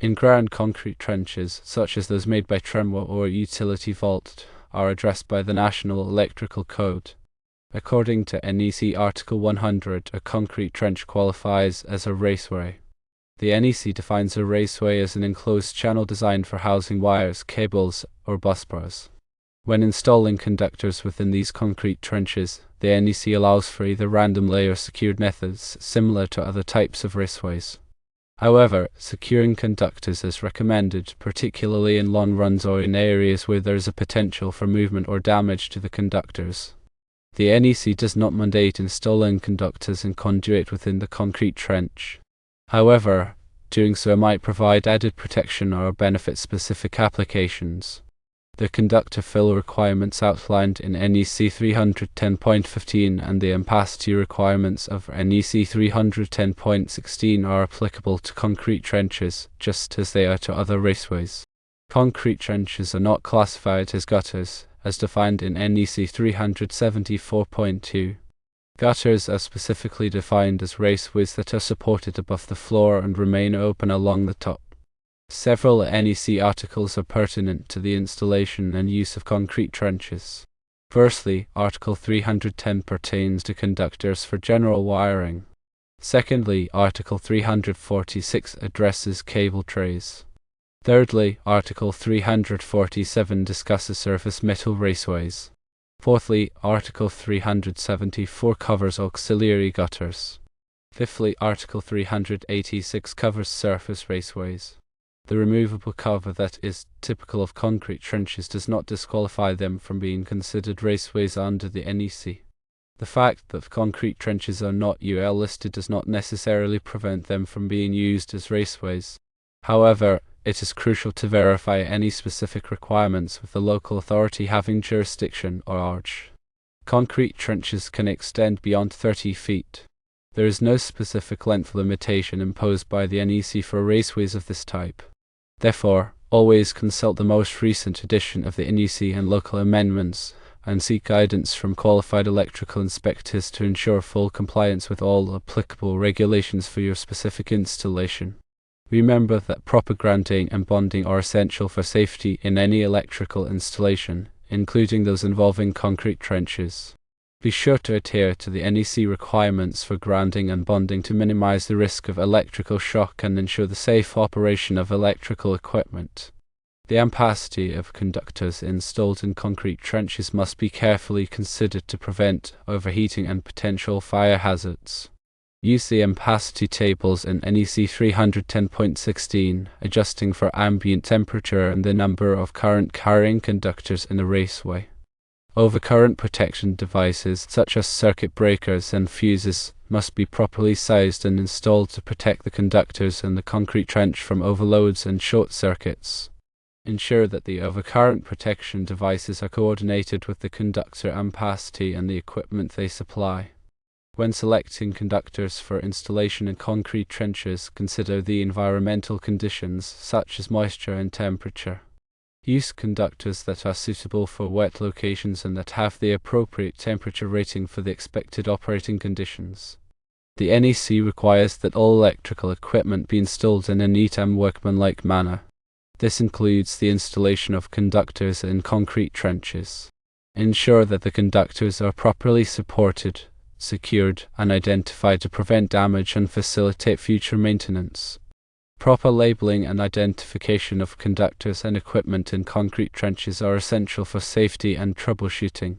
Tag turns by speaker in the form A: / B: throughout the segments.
A: In-ground concrete trenches, such as those made by tramway or utility vault, are addressed by the National Electrical Code. According to NEC Article 100, a concrete trench qualifies as a raceway. The NEC defines a raceway as an enclosed channel designed for housing wires, cables, or busbars. When installing conductors within these concrete trenches, the NEC allows for either random lay or secured methods similar to other types of raceways. However, securing conductors is recommended, particularly in long runs or in areas where there is a potential for movement or damage to the conductors. The NEC does not mandate installing conductors and conduit within the concrete trench. However, doing so might provide added protection or benefit specific applications. The conductor fill requirements outlined in NEC 310.15 and the ampacity requirements of NEC 310.16 are applicable to concrete trenches, just as they are to other raceways. Concrete trenches are not classified as gutters, as defined in NEC 374.2. Gutters are specifically defined as raceways that are supported above the floor and remain open along the top. Several NEC articles are pertinent to the installation and use of concrete trenches. Firstly, Article 310 pertains to conductors for general wiring. Secondly, Article 346 addresses cable trays. Thirdly, Article 347 discusses surface metal raceways. Fourthly, Article 374 covers auxiliary gutters. Fifthly, Article 386 covers surface raceways. The removable cover that is typical of concrete trenches does not disqualify them from being considered raceways under the NEC. The fact that concrete trenches are not UL listed does not necessarily prevent them from being used as raceways. However, it is crucial to verify any specific requirements with the local authority having jurisdiction or arch. Concrete trenches can extend beyond 30 feet. There is no specific length limitation imposed by the NEC for raceways of this type. Therefore, always consult the most recent edition of the NEC and local amendments, and seek guidance from qualified electrical inspectors to ensure full compliance with all applicable regulations for your specific installation. Remember that proper grounding and bonding are essential for safety in any electrical installation, including those involving concrete trenches. Be sure to adhere to the NEC requirements for grounding and bonding to minimize the risk of electrical shock and ensure the safe operation of electrical equipment. The ampacity of conductors installed in concrete trenches must be carefully considered to prevent overheating and potential fire hazards. Use the ampacity tables in NEC 310.16, adjusting for ambient temperature and the number of current carrying conductors in a raceway. Overcurrent protection devices such as circuit breakers and fuses must be properly sized and installed to protect the conductors in the concrete trench from overloads and short circuits. Ensure that the overcurrent protection devices are coordinated with the conductor ampacity and the equipment they supply. When selecting conductors for installation in concrete trenches, consider the environmental conditions such as moisture and temperature. Use conductors that are suitable for wet locations and that have the appropriate temperature rating for the expected operating conditions. The NEC requires that all electrical equipment be installed in a neat and workmanlike manner. This includes the installation of conductors in concrete trenches. Ensure that the conductors are properly supported, secured, and identified to prevent damage and facilitate future maintenance. Proper labeling and identification of conductors and equipment in concrete trenches are essential for safety and troubleshooting.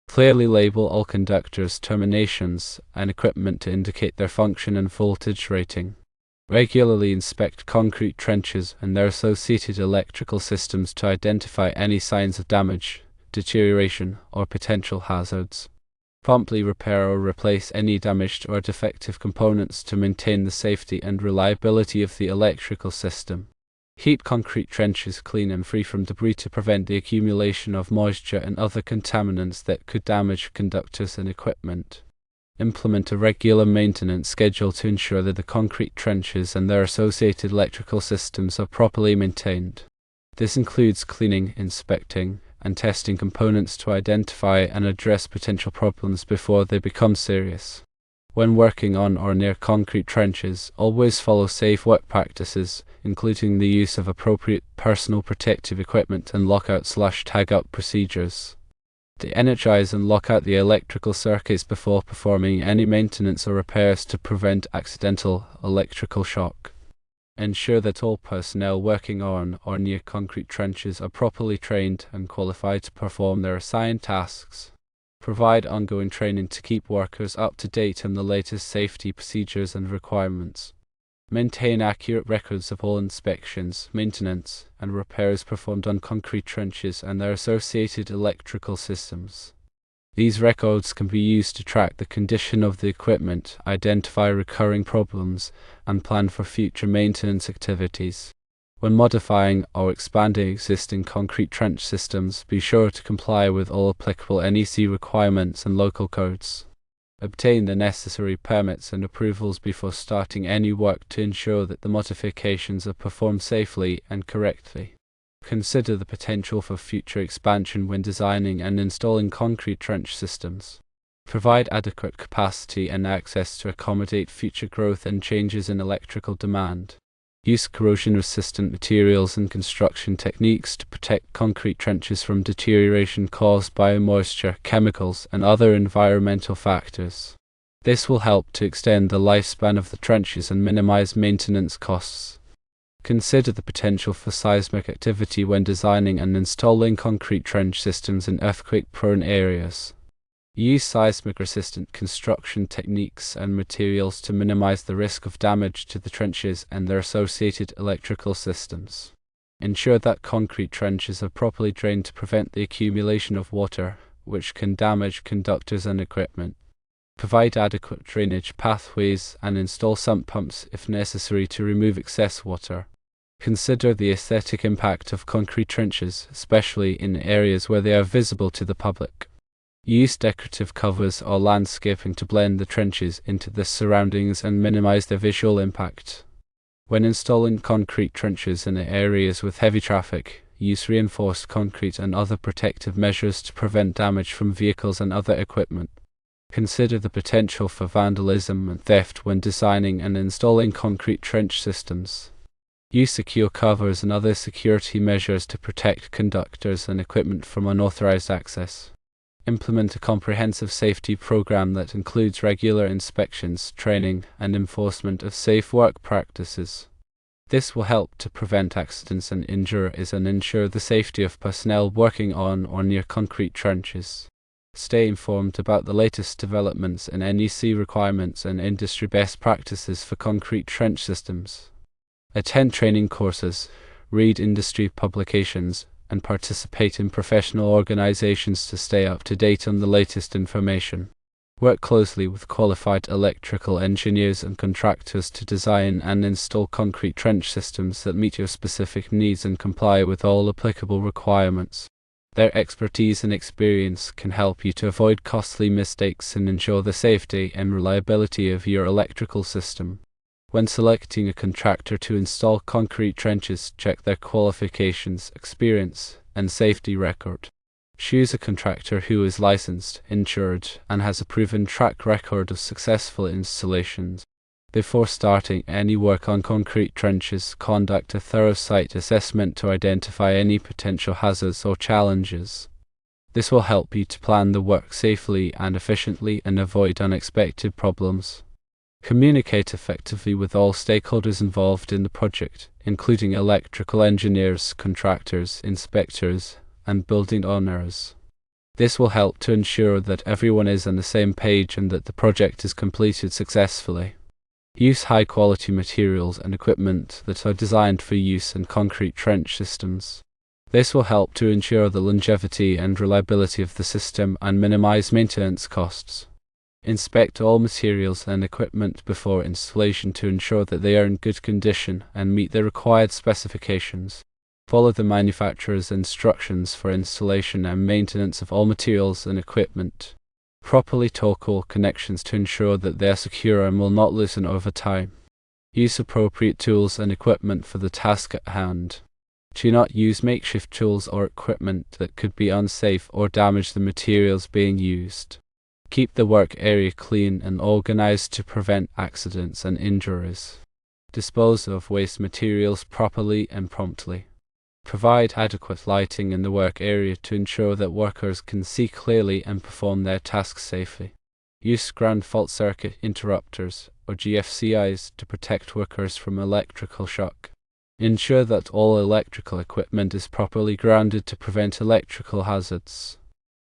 A: Clearly label all conductors, terminations, and equipment to indicate their function and voltage rating. Regularly inspect concrete trenches and their associated electrical systems to identify any signs of damage, deterioration, or potential hazards. Promptly repair or replace any damaged or defective components to maintain the safety and reliability of the electrical system. Keep concrete trenches clean and free from debris to prevent the accumulation of moisture and other contaminants that could damage conductors and equipment. Implement a regular maintenance schedule to ensure that the concrete trenches and their associated electrical systems are properly maintained. This includes cleaning, inspecting, and testing components to identify and address potential problems before they become serious. When working on or near concrete trenches, always follow safe work practices, including the use of appropriate personal protective equipment and lockout/tagout procedures. De-energize and lock out the electrical circuits before performing any maintenance or repairs to prevent accidental electrical shock. Ensure that all personnel working on or near concrete trenches are properly trained and qualified to perform their assigned tasks. Provide ongoing training to keep workers up to date on the latest safety procedures and requirements. Maintain accurate records of all inspections, maintenance, and repairs performed on concrete trenches and their associated electrical systems. These records can be used to track the condition of the equipment, identify recurring problems, and plan for future maintenance activities. When modifying or expanding existing concrete trench systems, be sure to comply with all applicable NEC requirements and local codes. Obtain the necessary permits and approvals before starting any work to ensure that the modifications are performed safely and correctly. Consider the potential for future expansion when designing and installing concrete trench systems. Provide adequate capacity and access to accommodate future growth and changes in electrical demand. Use corrosion-resistant materials and construction techniques to protect concrete trenches from deterioration caused by moisture, chemicals, and other environmental factors. This will help to extend the lifespan of the trenches and minimize maintenance costs. Consider the potential for seismic activity when designing and installing concrete trench systems in earthquake-prone areas. Use seismic-resistant construction techniques and materials to minimize the risk of damage to the trenches and their associated electrical systems. Ensure that concrete trenches are properly drained to prevent the accumulation of water, which can damage conductors and equipment. Provide adequate drainage pathways and install sump pumps if necessary to remove excess water. Consider the aesthetic impact of concrete trenches, especially in areas where they are visible to the public. Use decorative covers or landscaping to blend the trenches into the surroundings and minimize their visual impact. When installing concrete trenches in areas with heavy traffic, use reinforced concrete and other protective measures to prevent damage from vehicles and other equipment. Consider the potential for vandalism and theft when designing and installing concrete trench systems. Use secure covers and other security measures to protect conductors and equipment from unauthorized access. Implement a comprehensive safety program that includes regular inspections, training, and enforcement of safe work practices. This will help to prevent accidents and injuries and ensure the safety of personnel working on or near concrete trenches. Stay informed about the latest developments in NEC requirements and industry best practices for concrete trench systems. Attend training courses, read industry publications, and participate in professional organizations to stay up to date on the latest information. Work closely with qualified electrical engineers and contractors to design and install concrete trench systems that meet your specific needs and comply with all applicable requirements. Their expertise and experience can help you to avoid costly mistakes and ensure the safety and reliability of your electrical system. When selecting a contractor to install concrete trenches, check their qualifications, experience, and safety record. Choose a contractor who is licensed, insured, and has a proven track record of successful installations. Before starting any work on concrete trenches, conduct a thorough site assessment to identify any potential hazards or challenges. This will help you to plan the work safely and efficiently and avoid unexpected problems. Communicate effectively with all stakeholders involved in the project, including electrical engineers, contractors, inspectors, and building owners. This will help to ensure that everyone is on the same page and that the project is completed successfully. Use high-quality materials and equipment that are designed for use in concrete trench systems. This will help to ensure the longevity and reliability of the system and minimize maintenance costs. Inspect all materials and equipment before installation to ensure that they are in good condition and meet the required specifications. Follow the manufacturer's instructions for installation and maintenance of all materials and equipment. Properly torque all connections to ensure that they are secure and will not loosen over time. Use appropriate tools and equipment for the task at hand. Do not use makeshift tools or equipment that could be unsafe or damage the materials being used. Keep the work area clean and organized to prevent accidents and injuries. Dispose of waste materials properly and promptly. Provide adequate lighting in the work area to ensure that workers can see clearly and perform their tasks safely. Use ground fault circuit interrupters, or GFCIs, to protect workers from electrical shock. Ensure that all electrical equipment is properly grounded to prevent electrical hazards.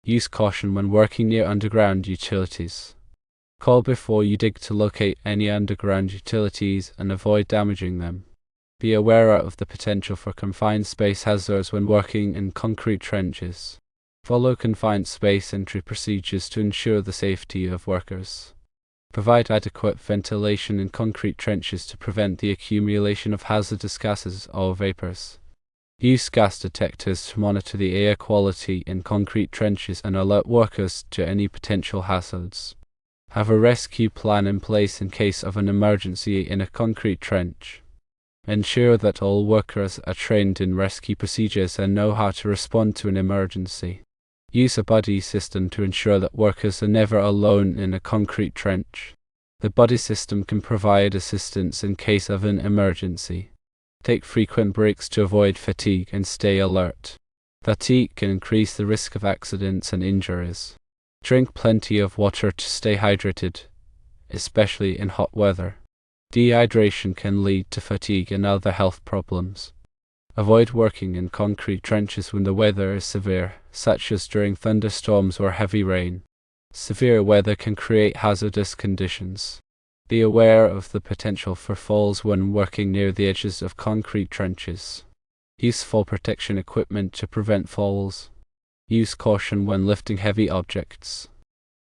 A: Use caution when working near underground utilities. Call before you dig to locate any underground utilities and avoid damaging them. Be aware of the potential for confined space hazards when working in concrete trenches. Follow confined space entry procedures to ensure the safety of workers. Provide adequate ventilation in concrete trenches to prevent the accumulation of hazardous gases or vapors. Use gas detectors to monitor the air quality in concrete trenches and alert workers to any potential hazards. Have a rescue plan in place in case of an emergency in a concrete trench. Ensure that all workers are trained in rescue procedures and know how to respond to an emergency. Use a buddy system to ensure that workers are never alone in a concrete trench. The buddy system can provide assistance in case of an emergency. Take frequent breaks to avoid fatigue and stay alert. Fatigue can increase the risk of accidents and injuries. Drink plenty of water to stay hydrated, especially in hot weather. Dehydration can lead to fatigue and other health problems. Avoid working in concrete trenches when the weather is severe, such as during thunderstorms or heavy rain. Severe weather can create hazardous conditions. Be aware of the potential for falls when working near the edges of concrete trenches. Use fall protection equipment to prevent falls. Use caution when lifting heavy objects.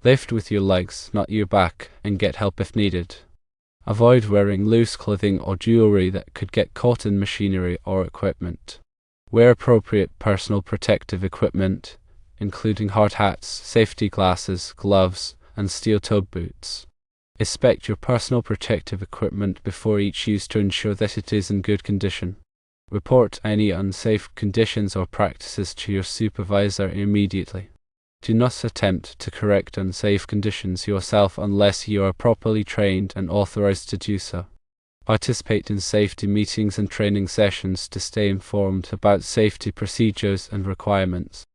A: Lift with your legs, not your back, and get help if needed. Avoid wearing loose clothing or jewelry that could get caught in machinery or equipment. Wear appropriate personal protective equipment, including hard hats, safety glasses, gloves, and steel-toed boots. Inspect your personal protective equipment before each use to ensure that it is in good condition. Report any unsafe conditions or practices to your supervisor immediately. Do not attempt to correct unsafe conditions yourself unless you are properly trained and authorized to do so. Participate in safety meetings and training sessions to stay informed about safety procedures and requirements.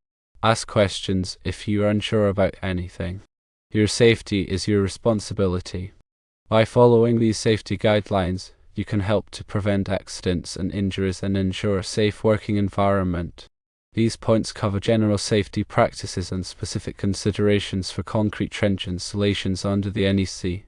A: Ask questions if you are unsure about anything. Your safety is your responsibility. By following these safety guidelines, you can help to prevent accidents and injuries and ensure a safe working environment. These points cover general safety practices and specific considerations for concrete trench installations under the NEC.